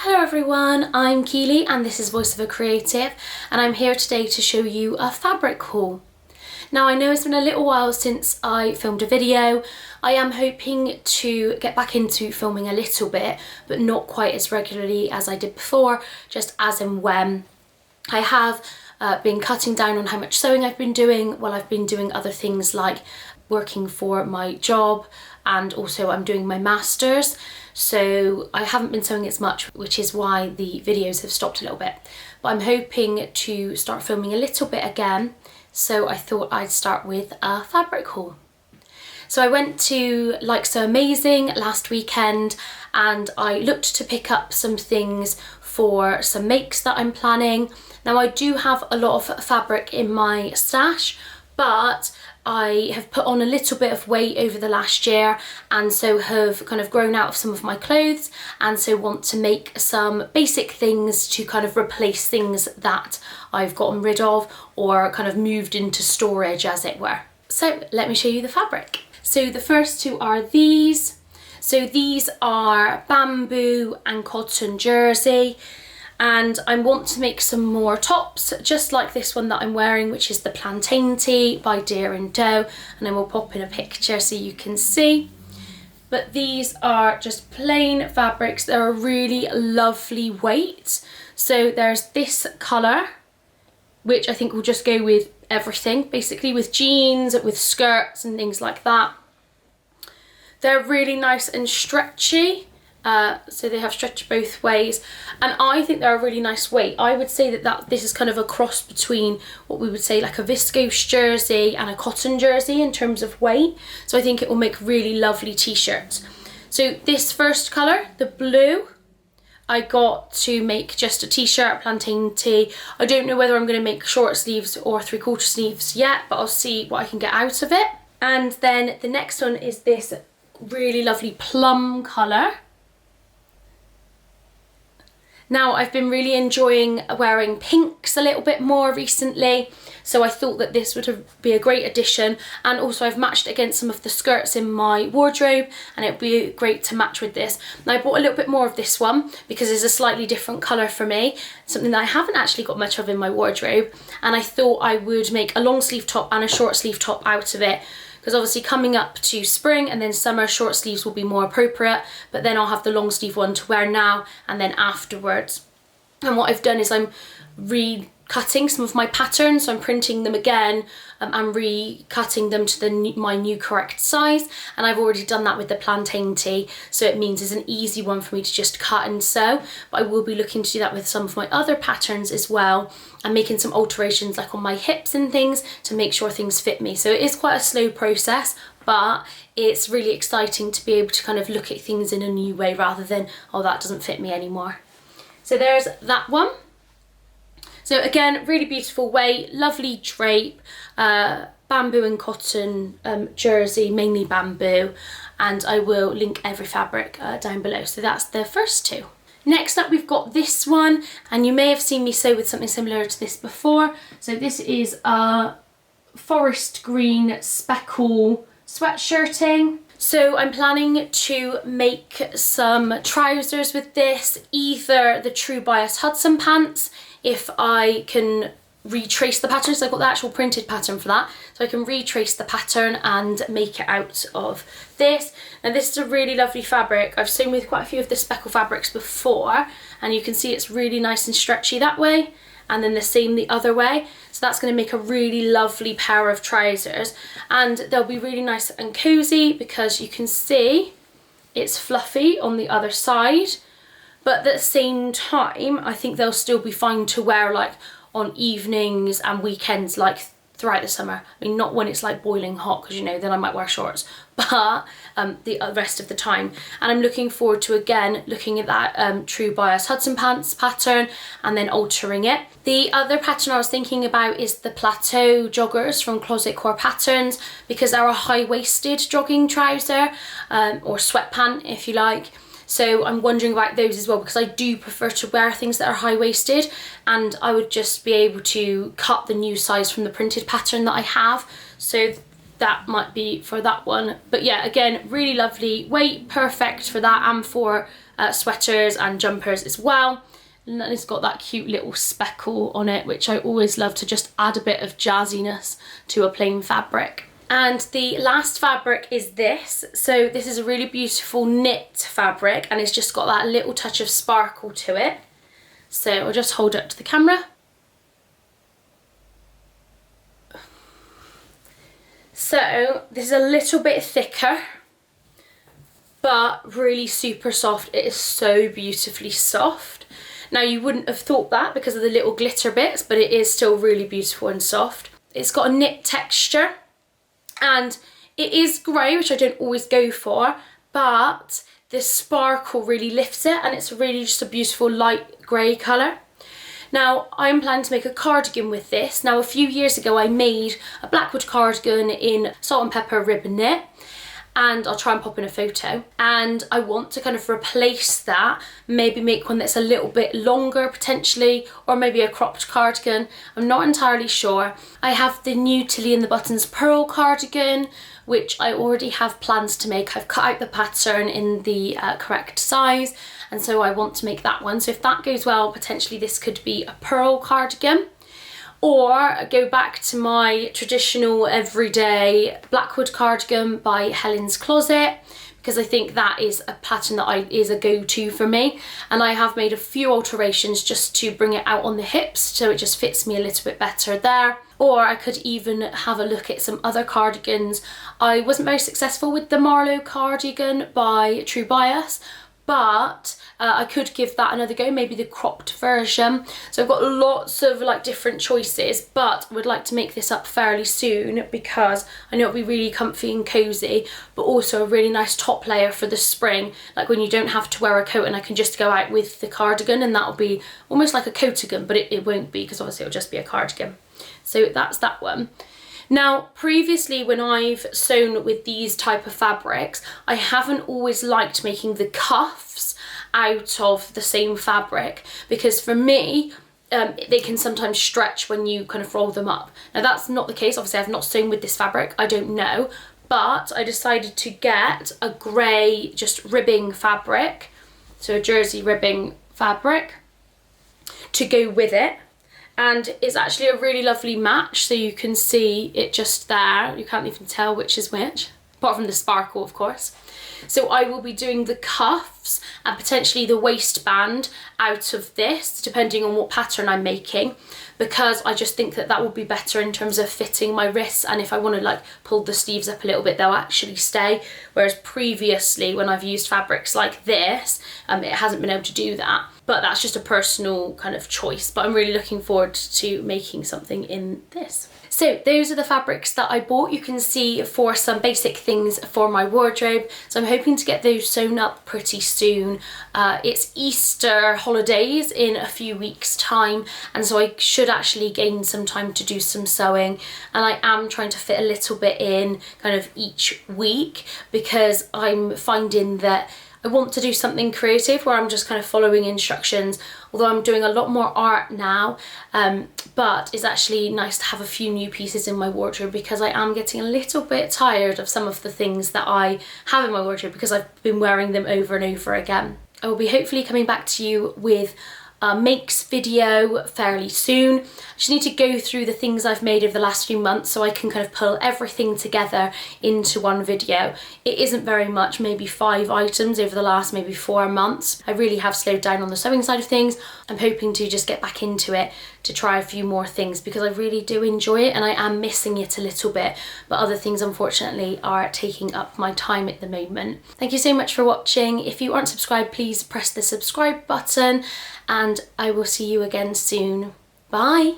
Hello everyone, I'm Kealy and this is Voice of a Creative, and I'm here today to show you a fabric haul. Now I know it's been a little while since I filmed a video. I am hoping to get back into filming a little bit, but not quite as regularly as I did before, just as and when. I have been cutting down on how much sewing I've been doing while I've been doing other things like working for my job, and also I'm doing my masters, so I haven't been sewing as much, which is why the videos have stopped a little bit. But I'm hoping to start filming a little bit again, so I thought I'd start with a fabric haul. So I went to Like So Amazing last weekend and I looked to pick up some things for some makes that I'm planning. Now I do have a lot of fabric in my stash, but I have put on a little bit of weight over the last year, and so have kind of grown out of some of my clothes, and so want to make some basic things to kind of replace things that I've gotten rid of or kind of moved into storage, as it were. So let me show you the fabric. So the first two are these. So these are bamboo and cotton jersey, and I want to make some more tops just like this one that I'm wearing, which is the Plantain Tee by Deer and Doe, and I will pop in a picture so you can see. But these are just plain fabrics. They're a really lovely weight. So there's this colour, which I think will just go with everything, basically with jeans, with skirts and things like that. They're really nice and stretchy. So they have stretch both ways, and I think they're a really nice weight. I would say that this is kind of a cross between what we would say like a viscose jersey and a cotton jersey in terms of weight, so I think it will make really lovely t-shirts. So this first colour, the blue, I got to make just a t-shirt, Plantain Tee. I don't know whether I'm going to make short sleeves or 3/4 sleeves yet, but I'll see what I can get out of it. And then the next one is this really lovely plum colour. Now I've been really enjoying wearing pinks a little bit more recently, so I thought that this would be a great addition, and also I've matched against some of the skirts in my wardrobe, and it would be great to match with this. Now I bought a little bit more of this one because it's a slightly different colour for me, something that I haven't actually got much of in my wardrobe, and I thought I would make a long sleeve top and a short sleeve top out of it, because obviously coming up to spring and then summer, short sleeves will be more appropriate, but then I'll have the long sleeve one to wear now and then afterwards. And what I've done is I'm recutting some of my patterns, so I'm printing them again and recutting them to my new correct size, and I've already done that with the Plantain Tee, so it means it's an easy one for me to just cut and sew. But I will be looking to do that with some of my other patterns as well, and making some alterations like on my hips and things to make sure things fit me. So it is quite a slow process, but it's really exciting to be able to kind of look at things in a new way rather than, oh, that doesn't fit me anymore. So there's that one. So again, really beautiful weight, lovely drape, bamboo and cotton jersey, mainly bamboo, and I will link every fabric down below. So that's the first two. Next up we've got this one, and you may have seen me sew with something similar to this before. So this is a forest green speckle sweatshirting. So I'm planning to make some trousers with this, either the True Bias Hudson pants, if I can retrace the pattern, so I've got the actual printed pattern for that, so I can retrace the pattern and make it out of this. Now this is a really lovely fabric. I've sewn with quite a few of the speckle fabrics before, and you can see it's really nice and stretchy that way, and then the same the other way. So that's going to make a really lovely pair of trousers, and they'll be really nice and cozy because you can see it's fluffy on the other side, but at the same time I think they'll still be fine to wear like on evenings and weekends, like throughout the summer. I mean, not when it's like boiling hot, because you know, then I might wear shorts, but the rest of the time. And I'm looking forward to, again, looking at that True Bias Hudson pants pattern and then altering it. The other pattern I was thinking about is the plateau joggers from Closet Core Patterns, because they're a high-waisted jogging trouser, or sweatpant if you like. So I'm wondering about those as well, because I do prefer to wear things that are high-waisted, and I would just be able to cut the new size from the printed pattern that I have. So that might be for that one. But yeah, again, really lovely weight, perfect for that and for sweaters and jumpers as well. And then it's got that cute little speckle on it, which I always love to just add a bit of jazziness to a plain fabric. And the last fabric is this. So this is a really beautiful knit fabric, and it's just got that little touch of sparkle to it. So I'll just hold it up to the camera. So this is a little bit thicker, but really super soft. It is so beautifully soft. Now you wouldn't have thought that because of the little glitter bits, but it is still really beautiful and soft. It's got a knit texture, and it is grey, which I don't always go for, but this sparkle really lifts it, and it's really just a beautiful light grey colour. Now I'm planning to make a cardigan with this. Now a few years ago I made a Blackwood cardigan in salt and pepper ribbon knit, and I'll try and pop in a photo, and I want to kind of replace that, maybe make one that's a little bit longer potentially, or maybe a cropped cardigan. I'm not entirely sure. I have the new Tilly and the Buttons pearl cardigan, which I already have plans to make. I've cut out the pattern in the correct size, and so I want to make that one. So if that goes well, potentially this could be a pearl cardigan. Or go back to my traditional everyday Blackwood cardigan by Helen's Closet, because I think that is a pattern that is a go-to for me. And I have made a few alterations just to bring it out on the hips, so it just fits me a little bit better there. Or I could even have a look at some other cardigans. I wasn't very successful with the Marlowe cardigan by True Bias, but I could give that another go, maybe the cropped version. So I've got lots of like different choices, but I would like to make this up fairly soon because I know it'll be really comfy and cozy, but also a really nice top layer for the spring, like when you don't have to wear a coat and I can just go out with the cardigan, and that'll be almost like a coatigan, but it won't be, because obviously it'll just be a cardigan. So that's that one. Now, previously when I've sewn with these type of fabrics, I haven't always liked making the cuffs out of the same fabric, because for me, they can sometimes stretch when you kind of roll them up. Now that's not the case. Obviously I've not sewn with this fabric, I don't know, but I decided to get a grey just ribbing fabric, so a jersey ribbing fabric, to go with it. And it's actually a really lovely match, so you can see it just there. You can't even tell which is which, apart from the sparkle, of course. So I will be doing the cuffs and potentially the waistband out of this, depending on what pattern I'm making, because I just think that that will be better in terms of fitting my wrists, and if I want to like pull the sleeves up a little bit, they'll actually stay. Whereas previously when I've used fabrics like this, it hasn't been able to do that. But that's just a personal kind of choice. But I'm really looking forward to making something in this. So those are the fabrics that I bought. You can see for some basic things for my wardrobe. So I'm hoping to get those sewn up pretty soon. It's Easter holidays in a few weeks' time, and so I should actually gain some time to do some sewing. And I am trying to fit a little bit in kind of each week, because I'm finding that I want to do something creative where I'm just kind of following instructions, although I'm doing a lot more art now, but it's actually nice to have a few new pieces in my wardrobe, because I am getting a little bit tired of some of the things that I have in my wardrobe because I've been wearing them over and over again. I will be hopefully coming back to you with a makes video fairly soon. I just need to go through the things I've made over the last few months so I can kind of pull everything together into one video. It isn't very much, maybe 5 items over the last maybe 4 months. I really have slowed down on the sewing side of things. I'm hoping to just get back into it to try a few more things, because I really do enjoy it and I am missing it a little bit, but other things unfortunately are taking up my time at the moment. Thank you so much for watching. If you aren't subscribed, please press the subscribe button, and I will see you again soon. Bye.